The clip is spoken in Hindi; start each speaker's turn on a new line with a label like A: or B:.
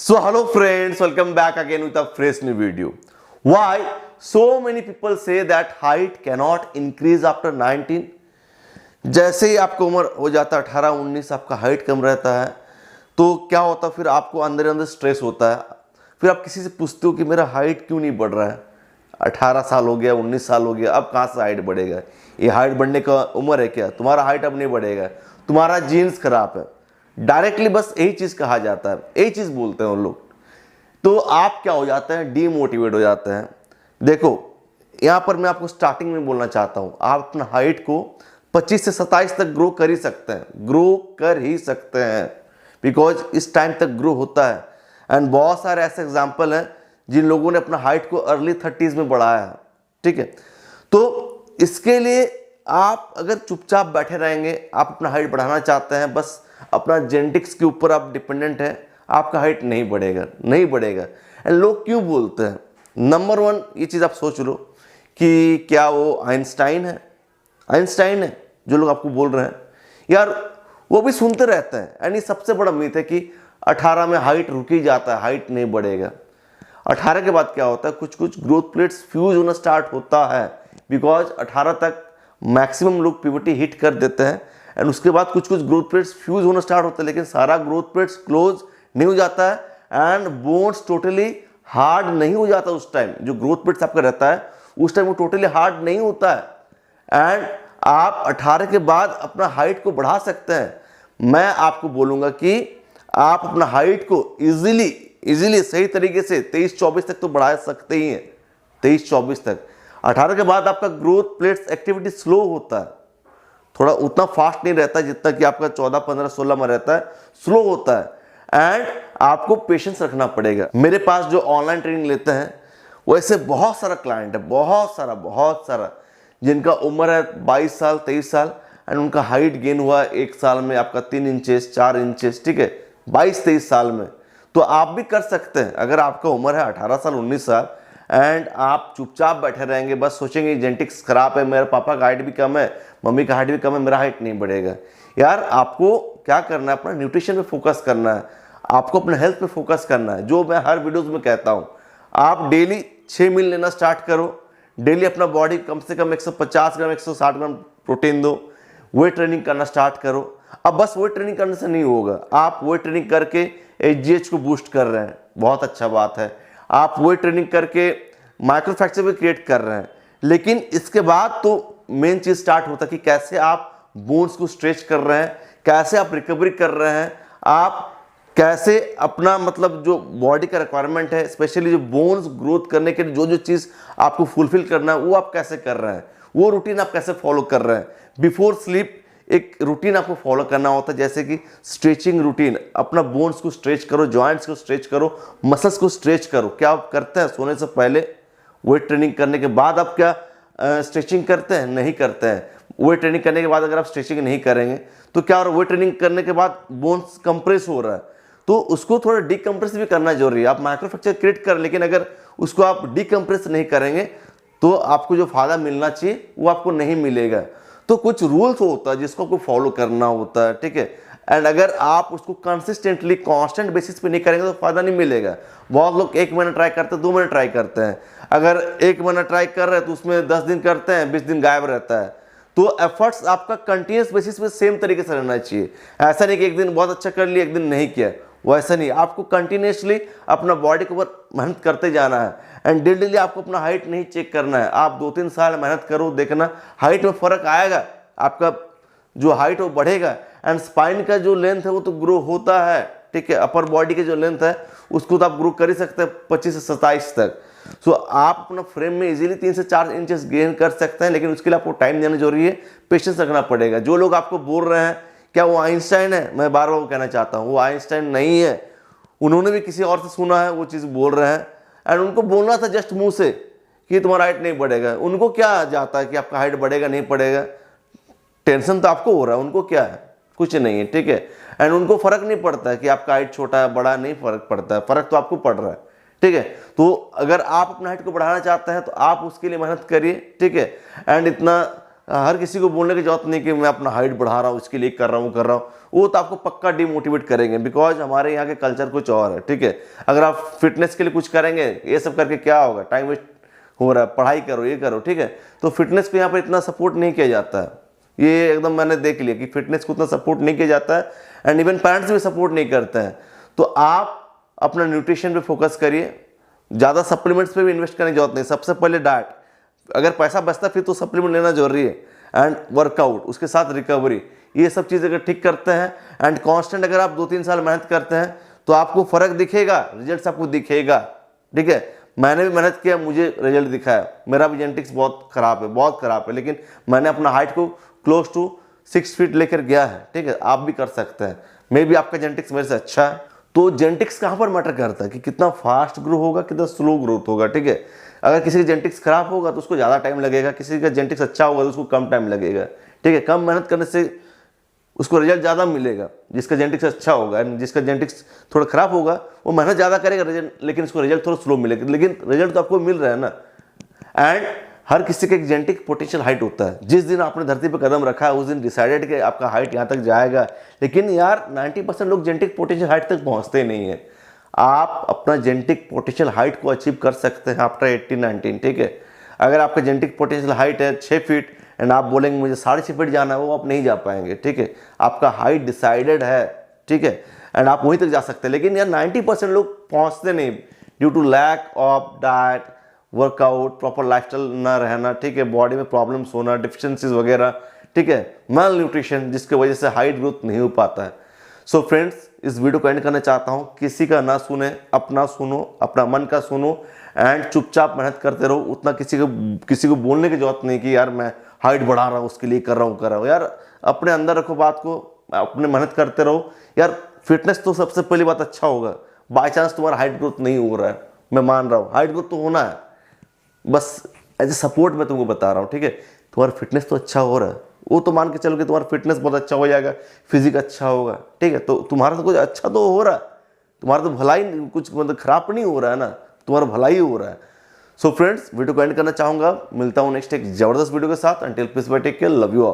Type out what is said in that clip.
A: So hello friends, welcome back again with a fresh new video. Why so many people say that height cannot increase after 19? जैसे ही आपको उम्र हो जाता है 18-19, आपका हाइट कम रहता है तो क्या होता है, फिर आपको अंदर अंदर स्ट्रेस होता है। फिर आप किसी से पूछते हो कि मेरा हाइट क्यों नहीं बढ़ रहा है, 18 साल हो गया, 19 साल हो गया, अब कहाँ से हाइट बढ़ेगा? ये हाइट बढ़ने का उम्र है क्या? तुम्हारा हाइट अब नहीं बढ़ेगा, तुम्हारा जीन्स खराब है। डायरेक्टली बस यही चीज़ कहा जाता है, यही चीज़ बोलते हैं उन लोग। तो आप क्या हो जाते हैं, डीमोटिवेट हो जाते हैं। देखो यहाँ पर मैं आपको स्टार्टिंग में बोलना चाहता हूँ, आप अपना हाइट को 25 से 27 तक ग्रो कर ही सकते हैं, ग्रो कर ही सकते हैं, बिकॉज इस टाइम तक ग्रो होता है। एंड बहुत सारे ऐसे एग्जाम्पल हैं जिन लोगों ने अपना हाइट को अर्ली 30s में बढ़ाया है। ठीक है, तो इसके लिए आप अगर चुपचाप बैठे रहेंगे, आप अपना हाइट बढ़ाना चाहते हैं, बस अपना जेनेटिक्स के ऊपर आप डिपेंडेंट है, आपका हाइट नहीं बढ़ेगा, नहीं बढ़ेगा। एंड लोग क्यों बोलते हैं? नंबर 1 ये चीज़ आप सोच लो कि क्या वो आइंस्टाइन है? आइंस्टाइन है जो लोग आपको बोल रहे हैं यार, वो भी सुनते रहते हैं। एंड ये सबसे बड़ा मिथ है कि 18 में हाइट रुक ही जाता है, हाइट नहीं बढ़ेगा। 18 के बाद क्या होता है, कुछ कुछ ग्रोथ प्लेट्स फ्यूज होना स्टार्ट होता है, बिकॉज 18 तक मैक्सिमम लोग प्यूबर्टी हिट कर देते हैं। एंड उसके बाद कुछ कुछ ग्रोथ प्लेट्स फ्यूज होना स्टार्ट होता है, लेकिन सारा ग्रोथ प्लेट्स क्लोज नहीं हो जाता है एंड बोन्स टोटली हार्ड नहीं हो जाता। उस टाइम जो ग्रोथ प्लेट्स आपका रहता है उस टाइम वो टोटली हार्ड नहीं होता है। एंड आप 18 के बाद अपना हाइट को बढ़ा सकते हैं। मैं आपको बोलूँगा कि आप अपना हाइट को इजीली सही तरीके से 23-24 तक तो बढ़ा सकते ही हैं, 23-24 तक। 18 के बाद आपका ग्रोथ प्लेट्स एक्टिविटी स्लो होता है, थोड़ा उतना फास्ट नहीं रहता जितना कि आपका 14, 15, 16 में रहता है, स्लो होता है। एंड आपको पेशेंस रखना पड़ेगा। मेरे पास जो ऑनलाइन ट्रेनिंग लेते हैं वैसे बहुत सारा क्लाइंट है, बहुत सारा जिनका उम्र है 22 साल 23 साल एंड उनका हाइट गेन हुआ एक साल में आपका 3 इंचेस 4 इंचेस। ठीक है, 22-23 साल में। तो आप भी कर सकते हैं अगर आपका उम्र है 18 साल 19 साल एंड आप चुपचाप बैठे रहेंगे, बस सोचेंगे जेनेटिक्स खराब है, मेरे पापा का हाइट भी कम है, मम्मी का हाइट भी कम है, मेरा हाइट नहीं बढ़ेगा। यार आपको क्या करना है, अपना न्यूट्रिशन पे फोकस करना है, आपको अपने हेल्थ पे फोकस करना है। जो मैं हर वीडियोस में कहता हूँ, आप डेली 6 मील लेना स्टार्ट करो, डेली अपना बॉडी कम से कम 150 ग्राम 160 ग्राम प्रोटीन दो, वेट ट्रेनिंग करना स्टार्ट करो। अब बस वेट ट्रेनिंग करने से नहीं होगा, आप वेट ट्रेनिंग करके HGH को बूस्ट कर रहे हैं, बहुत अच्छा बात है। आप वेट ट्रेनिंग करके माइक्रो फ्रैक्चर भी क्रिएट कर रहे हैं, लेकिन इसके बाद तो मेन चीज स्टार्ट होता है कि कैसे आप बोन्स को स्ट्रेच कर रहे हैं, कैसे आप रिकवरी कर रहे हैं, आप कैसे अपना मतलब जो बॉडी का रिक्वायरमेंट है, स्पेशली जो बोन्स ग्रोथ करने के लिए जो जो चीज़ आपको फुलफिल करना है वो आप कैसे कर रहे हैं, वो रूटीन आप कैसे फॉलो कर रहे हैं। बिफोर स्लीप एक रूटीन आपको फॉलो करना होता है, जैसे कि स्ट्रेचिंग रूटीन, अपना बोन्स को स्ट्रेच करो, जॉइंट्स को स्ट्रेच करो, मसल्स को स्ट्रेच करो। क्या आप करते हैं सोने से पहले? वेट ट्रेनिंग करने के बाद आप क्या स्ट्रेचिंग करते हैं? नहीं करते हैं। वेट ट्रेनिंग करने के बाद अगर आप स्ट्रेचिंग नहीं करेंगे तो क्या, और वेट ट्रेनिंग करने के बाद बोन्स कंप्रेस हो रहा है तो उसको थोड़ा डिकम्प्रेस भी करना जरूरी है। आप माइक्रो फ्रैक्चर क्रिएट कर, लेकिन अगर उसको आप डिकम्प्रेस नहीं करेंगे तो आपको जो फायदा मिलना चाहिए वो आपको नहीं मिलेगा। तो कुछ रूल्स होता है जिसको आपको फॉलो करना होता है। ठीक है, एंड अगर आप उसको कंसिस्टेंटली कांस्टेंट बेसिस पे नहीं करेंगे तो फायदा नहीं मिलेगा। बहुत लोग 1 महीना ट्राई करते हैं, 2 महीने ट्राई करते हैं। अगर 1 महीना ट्राई कर रहे हैं तो उसमें 10 दिन करते हैं, 20 दिन गायब रहता है। तो एफर्ट्स आपका कंटिन्यूस बेसिस पे सेम तरीके से रहना चाहिए। ऐसा नहीं कि एक दिन बहुत अच्छा कर लिया, एक दिन नहीं किया, वैसा नहीं। आपको कंटिन्यूसली अपना बॉडी के ऊपर मेहनत करते जाना है एंड डेली आपको अपना हाइट नहीं चेक करना है। आप 2-3 साल मेहनत करो, देखना हाइट में फर्क आएगा, आपका जो हाइट वो बढ़ेगा। एंड स्पाइन का जो लेंथ है वो तो ग्रो होता है। ठीक है, अपर बॉडी के जो लेंथ है उसको तो आप ग्रो कर ही सकते हैं 25 से 27 तक। सो आप अपना फ्रेम में इजीली 3 से 4 इंचेस गेन कर सकते हैं, लेकिन उसके लिए आपको टाइम देना जरूरी है, पेशेंस रखना पड़ेगा। जो लोग आपको बोल रहे हैं क्या वो आइंस्टाइन है, मैं बार बार कहना चाहता हूँ वो आइंस्टाइन नहीं है। उन्होंने भी किसी और से सुना है वो चीज़ बोल रहे हैं एंड उनको बोलना था जस्ट मुंह से कि तुम्हारा हाइट नहीं बढ़ेगा। उनको क्या जाता है कि आपका हाइट बढ़ेगा नहीं बढ़ेगा, टेंशन तो आपको हो रहा है, उनको क्या है, कुछ नहीं है। ठीक है, एंड उनको फर्क नहीं पड़ता है कि आपका हाइट छोटा है बड़ा, नहीं फर्क पड़ता है, फर्क तो आपको पड़ रहा है। ठीक है, तो अगर आप अपना हाइट को बढ़ाना चाहते हैं तो आप उसके लिए मेहनत करिए। ठीक है, एंड इतना हर किसी को बोलने की जरूरत नहीं कि मैं अपना हाइट बढ़ा रहा हूँ, इसके लिए कर रहा हूँ कर रहा हूँ, वो तो आपको पक्का डिमोटिवेट करेंगे, बिकॉज हमारे यहाँ के कल्चर कुछ और है, ठीक है। अगर आप फिटनेस के लिए कुछ करेंगे, ये सब करके क्या होगा, टाइम वेस्ट हो रहा है, पढ़ाई करो, ये करो, ठीक है। तो फिटनेस को यहाँ पर इतना सपोर्ट नहीं किया जाता है, ये एकदम मैंने देख लिया कि फिटनेस को उतना सपोर्ट नहीं किया जाता है, एंड इवन पेरेंट्स भी सपोर्ट नहीं करते हैं। तो आप अपना न्यूट्रिशन पे फोकस करिए, ज़्यादा सप्लीमेंट्स पे भी इन्वेस्ट करने की जरूरत नहीं। सबसे पहले डाइट, अगर पैसा बचता फिर तो सप्लीमेंट लेना जरूरी है, एंड वर्कआउट, उसके साथ रिकवरी, ये सब चीज़ अगर ठीक करते हैं एंड कांस्टेंट अगर आप 2-3 साल मेहनत करते हैं तो आपको फर्क दिखेगा, रिजल्ट आपको दिखेगा, ठीक है। मैंने भी मेहनत किया, मुझे रिजल्ट दिखा है। मेरा भी जेनेटिक्स बहुत ख़राब है, लेकिन मैंने अपना हाइट को क्लोज टू 6 फीट लेकर गया है, ठीक है। आप भी कर सकते हैं, मे भी आपका जेनेटिक्स मेरे से अच्छा है। तो जेनेटिक्स कहाँ पर मैटर करता है कि कितना फास्ट ग्रो होगा, कितना स्लो ग्रोथ होगा, ठीक है। अगर किसी का जेनेटिक्स खराब होगा तो उसको ज़्यादा टाइम लगेगा, किसी का जेनेटिक्स अच्छा होगा तो उसको कम टाइम लगेगा, ठीक है। कम मेहनत करने से उसको रिजल्ट ज़्यादा मिलेगा जिसका जेनेटिक्स अच्छा होगा, एंड जिसका जेनेटिक्स थोड़ा खराब होगा वो मेहनत ज़्यादा करेगा, लेकिन उसको रिजल्ट थोड़ा स्लो मिलेगा, लेकिन रिजल्ट तो आपको मिल रहा है ना। एंड हर किसी का एक जेनेटिक पोटेंशियल हाइट होता है। जिस दिन आपने धरती पर कदम रखा है उस दिन डिसाइडेड कि आपका हाइट यहाँ तक जाएगा, लेकिन यार 90% लोग जेनेटिक पोटेंशियल हाइट तक पहुँचते नहीं है। आप अपना जेनेटिक पोटेंशियल हाइट को अचीव कर सकते हैं आफ्टर 18-19, ठीक है। अगर आपका जेनेटिक पोटेंशियल हाइट है 6 फीट एंड आप बोलेंगे मुझे 6.5 फीट जाना है, वो आप नहीं जा पाएंगे, ठीक है। आपका हाइट डिसाइडेड है, ठीक है, एंड आप वहीं तक जा सकते हैं। लेकिन यार 90% लोग पहुँचते नहीं due to lack of diet, workout, proper lifestyle ना रहना, ठीक है, बॉडी में प्रॉब्लम्स होना, डिफिशियंसीज वगैरह, ठीक है, माल न्यूट्रिशन, जिसकी वजह से हाइट ग्रोथ नहीं हो पाता है। सो फ्रेंड्स, इस वीडियो को एंड करना चाहता हूँ, किसी का ना सुने, अपना सुनो, अपना मन का सुनो एंड चुपचाप मेहनत करते रहो। उतना किसी को बोलने की जरूरत नहीं कि यार मैं हाइट बढ़ा रहा हूँ, उसके लिए कर रहा हूँ। यार अपने अंदर रखो बात को, अपने मेहनत करते रहो। यार फिटनेस तो सबसे पहली बात अच्छा होगा। बाई चांस तुम्हारा हाइट ग्रोथ नहीं हो रहा है, मैं मान रहा हूँ, हाइट ग्रोथ तो होना है, बस एज ए सपोर्ट मैं तुमको बता रहा हूँ, ठीक है। तुम्हारा फिटनेस तो अच्छा हो रहा है, वो तो मान के चलो कि तुम्हारा फिटनेस बहुत अच्छा हो जाएगा, फिजिक अच्छा होगा, ठीक है। तो तुम्हारा तो कुछ अच्छा तो हो रहा है, तुम्हारा तो भलाई, कुछ मतलब खराब नहीं हो रहा है ना, तुम्हारा भलाई हो रहा है। सो फ्रेंड्स, वीडियो को एंड करना चाहूँगा, मिलता हूँ नेक्स्ट एक जबरदस्त वीडियो के साथ। Until peace bye, take care, love you all.